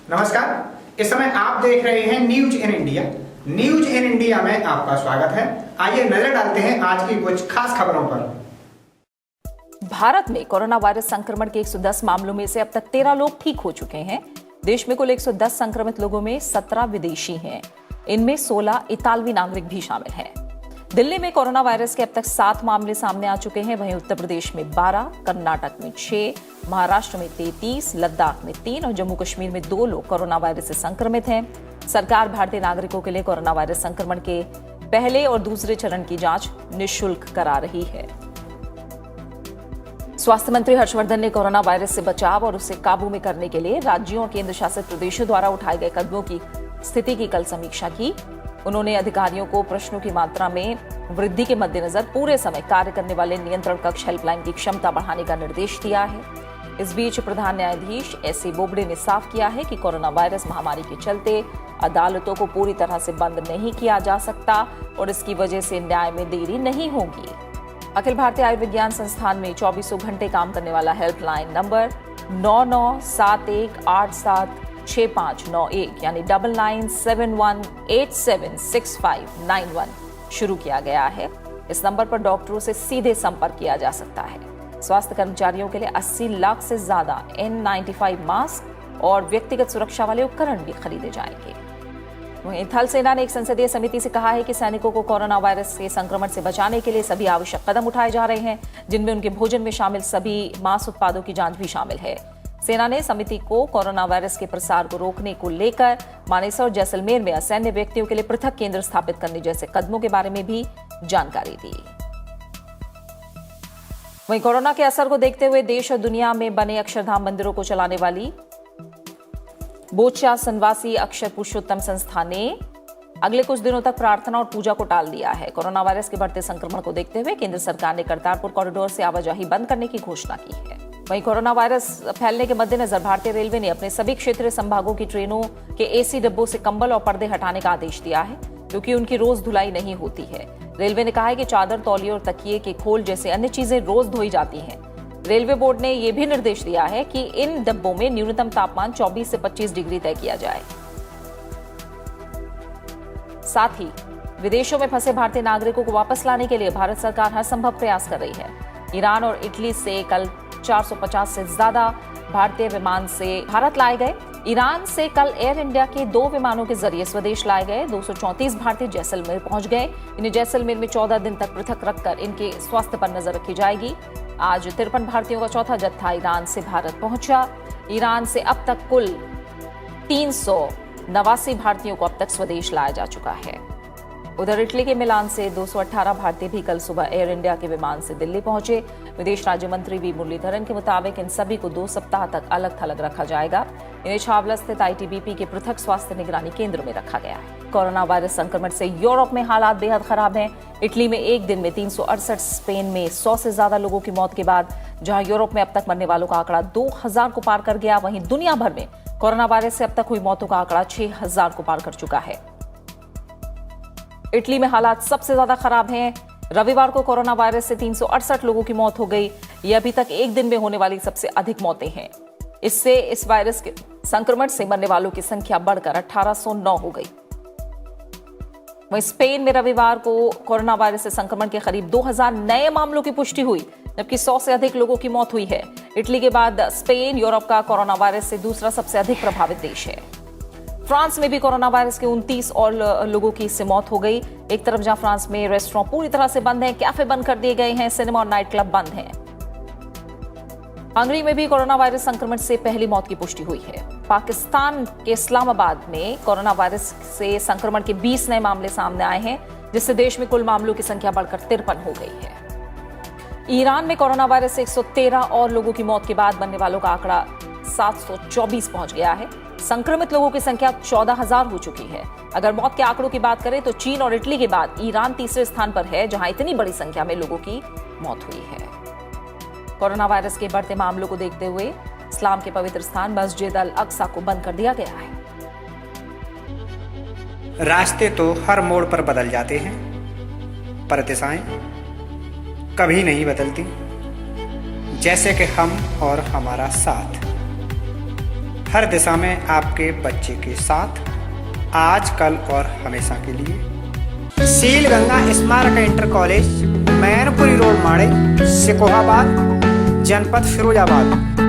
नमस्कार, इस समय आप देख रहे हैं news in India. News in India में आपका स्वागत है। आइए नजर डालते हैं आज की कुछ खास खबरों पर। भारत में कोरोना वायरस संक्रमण के 110 मामलों में से अब तक 13 लोग ठीक हो चुके हैं। देश में कुल 110 संक्रमित लोगों में 17 विदेशी हैं। इनमें 16 इतालवी नागरिक भी शामिल हैं। दिल्ली में कोरोना वायरस के अब तक 7 मामले सामने आ चुके हैं। वहीं उत्तर प्रदेश में 12, कर्नाटक में 6, महाराष्ट्र में 33, लद्दाख में 3 और जम्मू कश्मीर में 2 लोग कोरोना वायरस से संक्रमित हैं। सरकार भारतीय नागरिकों के लिए कोरोना वायरस संक्रमण के पहले और दूसरे चरण की जांच निःशुल्क करा रही है। स्वास्थ्य मंत्री हर्षवर्धन ने कोरोना वायरस से बचाव और उसे काबू में करने के लिए राज्यों और केंद्र शासित प्रदेशों द्वारा उठाए गए कदमों की स्थिति की कल समीक्षा की। उन्होंने अधिकारियों को प्रश्नों की मात्रा में वृद्धि के मद्देनजर पूरे समय कार्य करने वाले नियंत्रण कक्ष हेल्पलाइन की क्षमता बढ़ाने का निर्देश दिया है। इस बीच प्रधान न्यायाधीश एस.ए. बोबडे ने साफ किया है कि कोरोना वायरस महामारी के चलते अदालतों को पूरी तरह से बंद नहीं किया जा सकता और इसकी वजह से न्याय में देरी नहीं होगी। अखिल भारतीय आयुर्विज्ञान संस्थान में 24 घंटे काम करने वाला हेल्पलाइन नंबर 9971876591 यानी 9971876591 शुरू किया गया है। इस नंबर पर डॉक्टरों से सीधे संपर्क किया जा सकता है। स्वास्थ्य कर्मचारियों के लिए 80 लाख से ज्यादा N95 मास्क और व्यक्तिगत सुरक्षा वाले उपकरण भी खरीदे जाएंगे। वहीं थल सेना ने एक संसदीय समिति से कहा है कि सैनिकों को कोरोना वायरस के संक्रमण से बचाने के लिए सभी आवश्यक कदम उठाए जा रहे हैं, जिनमें उनके भोजन में शामिल सभी मांस उत्पादों की जांच भी शामिल है। सेना ने समिति को कोरोना वायरस के प्रसार को रोकने को लेकर मानेसर और जैसलमेर में असैन्य व्यक्तियों के लिए पृथक केंद्र स्थापित करने जैसे कदमों के बारे में भी जानकारी दी। वहीं कोरोना के असर को देखते हुए देश और दुनिया में बने अक्षरधाम मंदिरों को चलाने वाली बोचा सनवासी अक्षर पुरुषोत्तम संस्था ने अगले कुछ दिनों तक प्रार्थना और पूजा को टाल दिया है। कोरोना वायरस के बढ़ते संक्रमण को देखते हुए केंद्र सरकार ने करतारपुर कॉरिडोर से आवाजाही बंद करने की घोषणा की है। वहीं कोरोना वायरस फैलने के मद्देनजर भारतीय रेलवे ने अपने सभी क्षेत्रीय संभागों की ट्रेनों के एसी डिब्बों से कंबल और पर्दे हटाने का आदेश दिया है, क्योंकि उनकी रोज धुलाई नहीं होती है। रेलवे ने कहा है कि चादर, तौलिए और तकिए के खोल जैसे अन्य चीजें रोज धोई जाती हैं। रेलवे बोर्ड ने यह भी निर्देश दिया है कि इन डिब्बों में न्यूनतम तापमान 24 से 25 डिग्री तय किया जाए। साथ ही विदेशों में फंसे भारतीय नागरिकों को वापस लाने के लिए भारत सरकार हर संभव प्रयास कर रही है। ईरान और इटली से कल 450 से ज्यादा भारतीय विमान से भारत लाए गए। ईरान से कल एयर इंडिया के 2 विमानों के जरिए स्वदेश लाए गए 234 भारतीय जैसलमेर पहुंच गए। इन्हें जैसलमेर में 14 दिन तक पृथक रखकर इनके स्वास्थ्य पर नजर रखी जाएगी। आज 53 भारतीयों का चौथा जत्था ईरान से भारत पहुंचा। ईरान से अब तक कुल 389 भारतीयों को अब तक स्वदेश लाया जा चुका है। उधर इटली के मिलान से 218 भारतीय भी कल सुबह एयर इंडिया के विमान से दिल्ली पहुंचे। विदेश राज्य मंत्री वी मुरलीधरन के मुताबिक इन सभी को 2 सप्ताह तक अलग थलग रखा जाएगा। इन्हें छावला स्थित आईटीबीपी के पृथक स्वास्थ्य निगरानी केंद्र में रखा गया है। कोरोना वायरस संक्रमण से यूरोप में हालात बेहद खराब हैं। इटली में एक दिन में 368, स्पेन में 100 से ज्यादा लोगों की मौत के बाद जहां यूरोप में अब तक मरने वालों का आंकड़ा 2000 को पार कर गया, वहीं दुनिया भर में कोरोना वायरस से अब तक हुई मौतों का आंकड़ा 6000 को पार कर चुका है। इटली में हालात सबसे ज्यादा खराब हैं। रविवार को कोरोना वायरस से 368 लोगों की मौत हो गई। ये अभी तक एक दिन में होने वाली सबसे अधिक मौतें हैं। इससे इस वायरस के संक्रमण से मरने वालों की संख्या बढ़कर 1809 हो गई। वहीं स्पेन में रविवार को कोरोना वायरस से संक्रमण के करीब 2000 नए मामलों की पुष्टि हुई, जबकि 100 से अधिक लोगों की मौत हुई है। इटली के बाद स्पेन यूरोप का कोरोना वायरस से दूसरा सबसे अधिक प्रभावित देश है। फ्रांस में भी कोरोना वायरस के 29 और लोगों की इससे मौत हो गई। एक तरफ जहां फ्रांस में रेस्टोरेंट पूरी तरह से बंद हैं, कैफे बंद कर दिए गए हैं, सिनेमा और नाइट क्लब बंद हैं। हंगरी में भी कोरोना वायरस संक्रमण से पहली मौत की पुष्टि हुई है। पाकिस्तान के इस्लामाबाद में कोरोना वायरस से संक्रमण के 20 नए मामले सामने आए हैं, जिससे देश में कुल मामलों की संख्या बढ़कर 53 हो गई है। ईरान में कोरोना वायरस से 113 और लोगों की मौत के बाद मरने वालों का आंकड़ा 724 पहुंच गया है। संक्रमित लोगों की संख्या 14,000 हो चुकी है। अगर मौत के आंकड़ों की बात करें तो चीन और इटली के बाद ईरान तीसरे स्थान पर है, जहां इतनी बड़ी संख्या में लोगों की मौत हुई है। कोरोना वायरस के बढ़ते मामलों को देखते हुए इस्लाम के पवित्र स्थान मस्जिद अल अक्सा को बंद कर दिया गया है। रास्ते तो हर मोड़ पर बदल जाते हैं, पर दिशाएं कभी नहीं बदलती, जैसे कि हम और हमारा साथ। हर दिशा में आपके बच्चे के साथ, आज, कल और हमेशा के लिए। शील गंगा स्मारक इंटर कॉलेज, मैनपुरी रोड, माड़े, सिकोहाबाद, जनपद फिरोजाबाद।